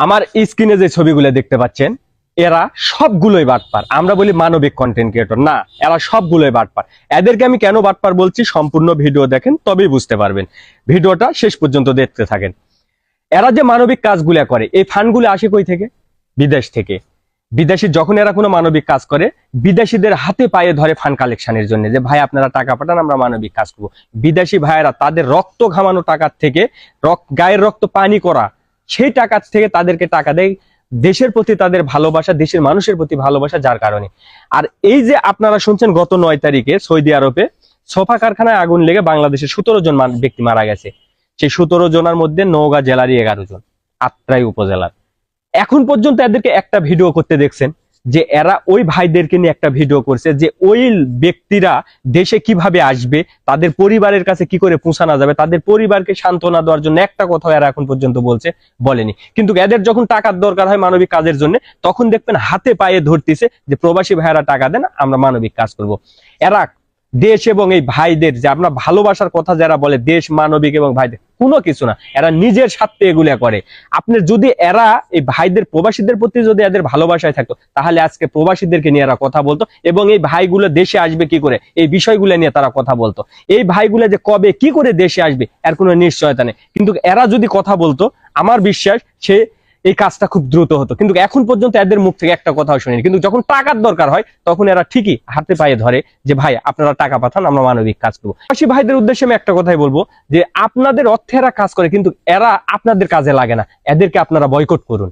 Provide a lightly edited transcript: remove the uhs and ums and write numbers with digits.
আমার স্ক্রিনে যে ছবিগুলো দেখতে পাচ্ছেন এরা সবগুলোই বাটপার। আমরা বলি মানবিক কন্টেন্ট ক্রিয়েটর, না, এরা সবগুলোই বাটপার। এদেরকে আমি কেন বাটপার বলছি সম্পূর্ণ ভিডিও দেখেন তবেই বুঝতে পারবেন। ভিডিওটা শেষ পর্যন্ত দেখতে থাকেন। এরা যে মানবিক কাজগুলো করে এই ফান্ডগুলো আসে কই থেকে? বিদেশ থেকে। বিদেশি যখন এরা কোনো মানবিক কাজ করে বিদেশিদের হাতে পায়ে ধরে ফান্ড কালেকশনের জন্য, যে ভাই আপনারা টাকা পাঠান আমরা মানবিক কাজ করবো। বিদেশি ভাইয়েরা তাদের রক্ত ঘামানো টাকার থেকে, গায়ের রক্ত পানি করা সেই টাকার থেকে তাদেরকে টাকা দেয়। দেশের প্রতি তাদের ভালোবাসা, দেশের মানুষের প্রতি ভালোবাসা, যার কারণে। আর এই যে আপনারা শুনছেন গত 9 তারিখে সৌদি আরবে সোফা কারখানায় আগুন লেগে বাংলাদেশের 17 জন ব্যক্তি মারা গেছে। সেই 17 জনের মধ্যে নওগাঁ জেলারই 11 জন, আত্রাই উপজেলার। এখন পর্যন্ত এদেরকে একটা ভিডিও করতে দেখছেন যে এরা ওই ভাইদেরকে নিয়ে একটা ভিডিও করছে যে ওই ব্যক্তিরা দেশে কিভাবে আসবে, তাদের পরিবারের কাছে কি করে পৌঁছানো যাবে, তাদের পরিবারকে সান্ত্বনা দেওয়ার জন্য একটা কথা এরা এখন পর্যন্ত বলেনি। কিন্তু এদের যখন টাকার দরকার হয় মানবিক কাজের জন্য, তখন দেখবেন হাতে পায়ে ধরতেছে যে প্রবাসী ভাইয়েরা টাকা দেন আমরা মানবিক কাজ করব। এরা দেশ এবং এই ভাইদের যে আমরা ভালোবাসার কথা যারা বলে, দেশ, মানবিক এবং ভাইদের, কোনো কিছু না, এরা নিজের স্বার্থে এগুলা করে। আপনার যদি এরা এই ভাইদের, প্রবাসীদের প্রতি যদি এদের ভালোবাসায় থাকতো তাহলে আজকে প্রবাসীদেরকে নিয়ে এরা কথা বলতো এবং এই ভাইগুলো দেশে আসবে কি করে এই বিষয়গুলো নিয়ে তারা কথা বলতো। এই ভাইগুলো যে কবে কি করে দেশে আসবে এর কোনো নিশ্চয়তা নেই। কিন্তু এরা যদি কথা বলতো আমার বিশ্বাস সে এই কাজটা খুব দ্রুত হতো। কিন্তু এখন পর্যন্ত এদের মুখ থেকে একটা কথাও শুনিনি। কিন্তু যখন টাকার দরকার হয় তখন এরা ঠিকই হাতে পায়ে ধরে যে ভাই আপনারা টাকা পাঠান আমরা মানবিক কাজ করবো। প্রবাসী ভাইদের উদ্দেশ্যে আমি একটা কথাই বলবো যে আপনাদের অর্থে এরা কাজ করে কিন্তু এরা আপনাদের কাজে লাগে না, এদেরকে আপনারা বয়কট করুন।